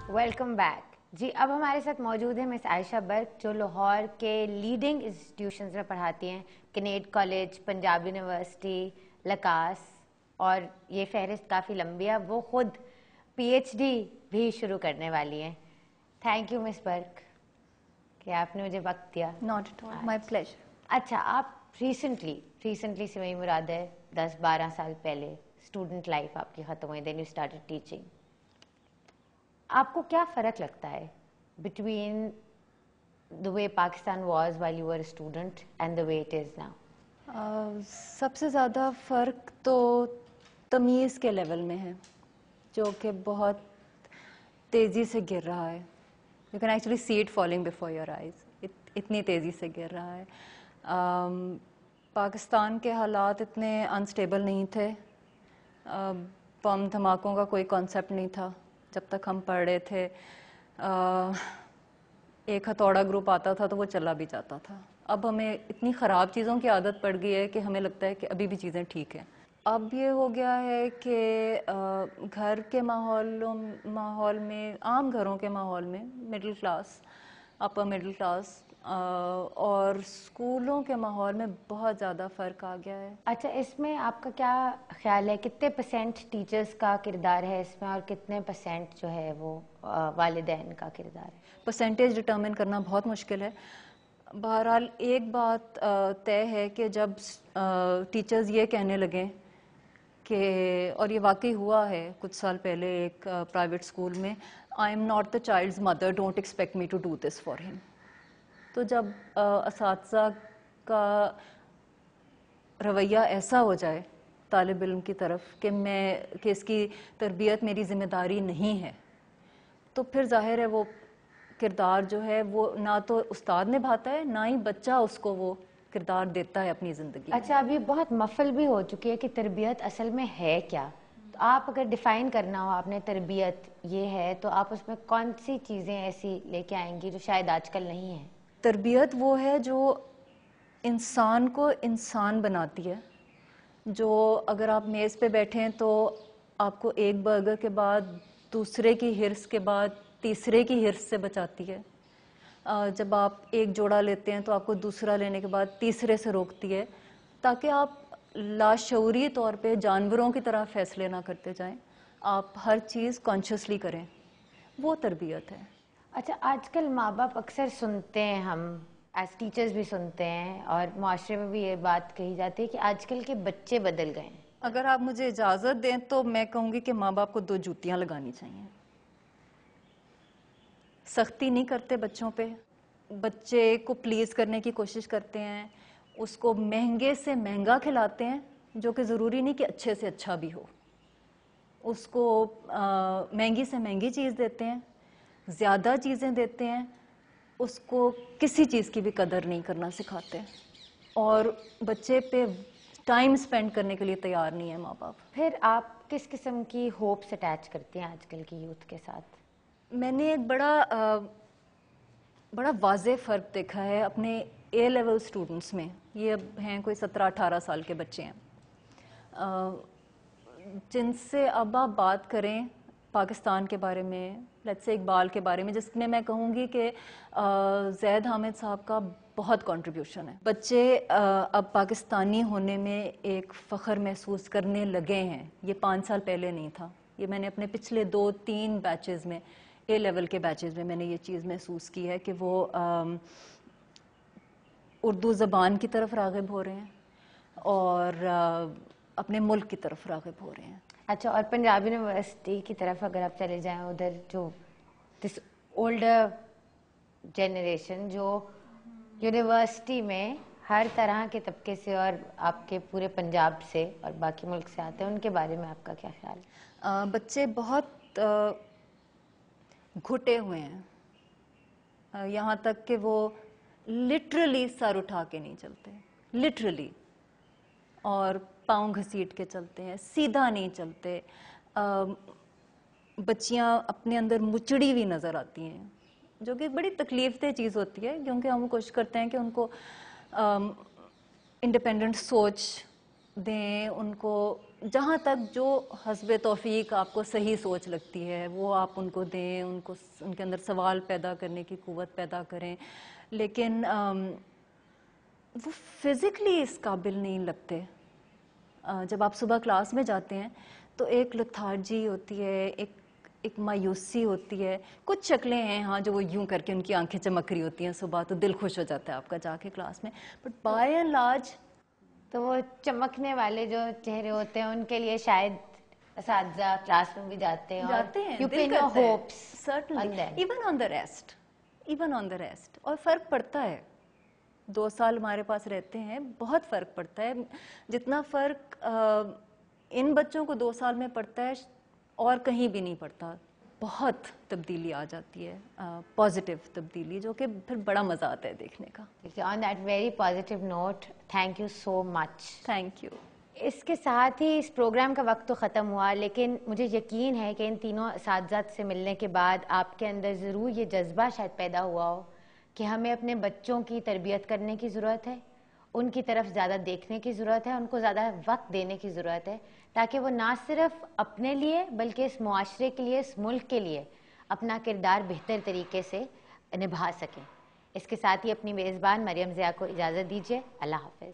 Welcome back جی. اب ہمارے ساتھ موجود ہیں مس عائشہ برق جو لاہور کے لیڈنگ انسٹیٹیوشنز میں پڑھاتی ہیں, کنیڈ کالج, پنجاب یونیورسٹی, لکاس, اور یہ فہرست کافی لمبی ہے. وہ خود پی ایچ ڈی بھی شروع کرنے والی ہیں. تھینک یو مس برق کہ آپ نے مجھے وقت دیا. Not at all, my pleasure. اچھا, آپ ریسنٹلی سے میری مراد ہے 10-12 سال پہلے اسٹوڈنٹ لائف آپ کی ختم ہوئی, دین یو اسٹارٹڈ ٹیچنگ. آپ کو کیا فرق لگتا ہے between the way Pakistan was while you were a student and the way it is now? سب سے زیادہ فرق تو تمیز کے لیول میں ہے, جو کہ بہت تیزی سے گر رہا ہے. You can actually see it falling before your eyes, اتنی تیزی سے گر رہا ہے. پاکستان کے حالات اتنے انسٹیبل نہیں تھے, بم دھماکوں کا کوئی کانسیپٹ نہیں تھا جب تک ہم پڑھ رہے تھے. ایک ہتھوڑا گروپ آتا تھا تو وہ چلا بھی جاتا تھا. اب ہمیں اتنی خراب چیزوں کی عادت پڑ گئی ہے کہ ہمیں لگتا ہے کہ ابھی بھی چیزیں ٹھیک ہیں. اب یہ ہو گیا ہے کہ گھر کے ماحول میں, عام گھروں کے ماحول میں, middle class, upper middle class, اور اسکولوں کے ماحول میں بہت زیادہ فرق آ گیا ہے. اچھا, اس میں آپ کا کیا خیال ہے, کتنے پرسینٹ ٹیچرز کا کردار ہے اس میں اور کتنے پرسینٹ جو ہے وہ والدین کا کردار ہے؟ پرسنٹیج ڈٹرمن کرنا بہت مشکل ہے. بہرحال ایک بات طے ہے کہ جب ٹیچرز یہ کہنے لگیں کہ, اور یہ واقعی ہوا ہے کچھ سال پہلے ایک پرائیویٹ اسکول میں, I am not the child's mother, don't expect me to do this for him. تو جب اساتذہ کا رویہ ایسا ہو جائے طالب علم کی طرف کہ اس کی تربیت میری ذمہ داری نہیں ہے, تو پھر ظاہر ہے وہ کردار جو ہے وہ نہ تو استاد نبھاتا ہے, نہ ہی بچہ اس کو وہ کردار دیتا ہے اپنی زندگی. اچھا, اب یہ بہت مفل بھی ہو چکی ہے کہ تربیت اصل میں ہے کیا. تو آپ اگر ڈیفائن کرنا ہو آپ نے تربیت یہ ہے, تو آپ اس میں کون سی چیزیں ایسی لے کے آئیں گی جو شاید آج کل نہیں ہیں؟ تربیت وہ ہے جو انسان کو انسان بناتی ہے, جو اگر آپ میز پہ بیٹھیں تو آپ کو ایک برگر کے بعد دوسرے کی ہرس کے بعد تیسرے کی ہرس سے بچاتی ہے. جب آپ ایک جوڑا لیتے ہیں تو آپ کو دوسرا لینے کے بعد تیسرے سے روکتی ہے, تاکہ آپ لاشعوری طور پہ جانوروں کی طرح فیصلے نہ کرتے جائیں, آپ ہر چیز کانشیسلی کریں. وہ تربیت ہے. اچھا, آج کل ماں باپ اکثر سنتے ہیں, ہم ایز ٹیچرز بھی سنتے ہیں, اور معاشرے میں بھی یہ بات کہی جاتی ہے کہ آج کل کے بچے بدل گئے ہیں. اگر آپ مجھے اجازت دیں تو میں کہوں گی کہ ماں باپ کو 2 جوتیاں لگانی چاہیے. سختی نہیں کرتے بچوں پہ, بچے کو پلیز کرنے کی کوشش کرتے ہیں, اس کو مہنگے سے مہنگا کھلاتے ہیں, جو کہ ضروری نہیں کہ اچھے سے اچھا بھی ہو. اس کو مہنگی سے مہنگی چیز دیتے ہیں, زیادہ چیزیں دیتے ہیں, اس کو کسی چیز کی بھی قدر نہیں کرنا سکھاتے, اور بچے پہ ٹائم سپینڈ کرنے کے لیے تیار نہیں ہے ماں باپ. پھر آپ کس قسم کی ہوپس اٹیچ کرتی ہیں آج کل کی یوتھ کے ساتھ؟ میں نے ایک بڑا واضح فرق دیکھا ہے اپنے اے لیول اسٹوڈنٹس میں. یہ اب ہیں کوئی 17-18 سال کے بچے ہیں, جن سے اب آپ بات کریں پاکستان کے بارے میں, لیٹس سے اقبال کے بارے میں, جس میں کہوں گی کہ زید حامد صاحب کا بہت کنٹریبیوشن ہے. بچے اب پاکستانی ہونے میں ایک فخر محسوس کرنے لگے ہیں. یہ 5 سال پہلے نہیں تھا. یہ میں نے اپنے پچھلے 2-3 بیچز میں, اے لیول کے بیچز میں نے یہ چیز محسوس کی ہے کہ وہ اردو زبان کی طرف راغب ہو رہے ہیں اور اپنے ملک کی طرف راغب ہو رہے ہیں. اچھا, اور پنجاب یونیورسٹی کی طرف اگر آپ چلے جائیں, ادھر جو دس اولڈر جنریشن جو یونیورسٹی میں ہر طرح کے طبقے سے اور آپ کے پورے پنجاب سے اور باقی ملک سے آتے ہیں, ان کے بارے میں آپ کا کیا خیال ہے؟ بچے بہت گھٹے ہوئے ہیں, یہاں تک کہ وہ لٹرلی سر اٹھا کے نہیں چلتے, لٹرلی, اور پاؤں گھسیٹ کے چلتے ہیں, سیدھا نہیں چلتے. بچیاں اپنے اندر مچڑی ہوئی نظر آتی ہیں, جو کہ بڑی تکلیف دہ چیز ہوتی ہے, کیونکہ ہم کوشش کرتے ہیں کہ ان کو انڈیپینڈنٹ سوچ دیں ان کو، جہاں تک جو حسب توفیق آپ کو صحیح سوچ لگتی ہے وہ آپ ان کو دیں، ان کو ان کے اندر سوال پیدا کرنے کی قوت پیدا کریں، لیکن وہ فزیکلی اس قابل نہیں لگتے. جب آپ صبح کلاس میں جاتے ہیں تو ایک لتھارجی ہوتی ہے، ایک مایوسی ہوتی ہے. کچھ شکلیں ہیں ہاں جو وہ یوں کر کے ان کی آنکھیں چمک رہی ہوتی ہیں صبح، تو دل خوش ہو جاتا ہے آپ کا جا کے کلاس میں. بٹ بائی اینڈ لارج تو وہ چمکنے والے جو چہرے ہوتے ہیں ان کے لیے شاید اساتذہ کلاس میں بھی جاتے ہیں دل کرتا ہے certainly, on them. Even on the rest. اور فرق پڑتا ہے، 2 سال ہمارے پاس رہتے ہیں، بہت فرق پڑتا ہے. جتنا فرق ان بچوں کو 2 سال میں پڑتا ہے اور کہیں بھی نہیں پڑتا. بہت تبدیلی آ جاتی ہے، پازیٹیو تبدیلی، جو کہ پھر بڑا مزہ آتا ہے دیکھنے کا. On that very positive note, thank you so much. Thank you. اس کے ساتھ ہی اس پروگرام کا وقت تو ختم ہوا، لیکن مجھے یقین ہے کہ ان تینوں اساتذہ سے ملنے کے بعد آپ کے اندر ضرور یہ جذبہ شاید پیدا ہوا ہو کہ ہمیں اپنے بچوں کی تربیت کرنے کی ضرورت ہے، ان کی طرف زیادہ دیکھنے کی ضرورت ہے، ان کو زیادہ وقت دینے کی ضرورت ہے، تاکہ وہ نہ صرف اپنے لیے بلکہ اس معاشرے کے لیے، اس ملک کے لیے اپنا کردار بہتر طریقے سے نبھا سکیں. اس کے ساتھ ہی اپنی میزبان مریم ضیاء کو اجازت دیجیے. اللہ حافظ.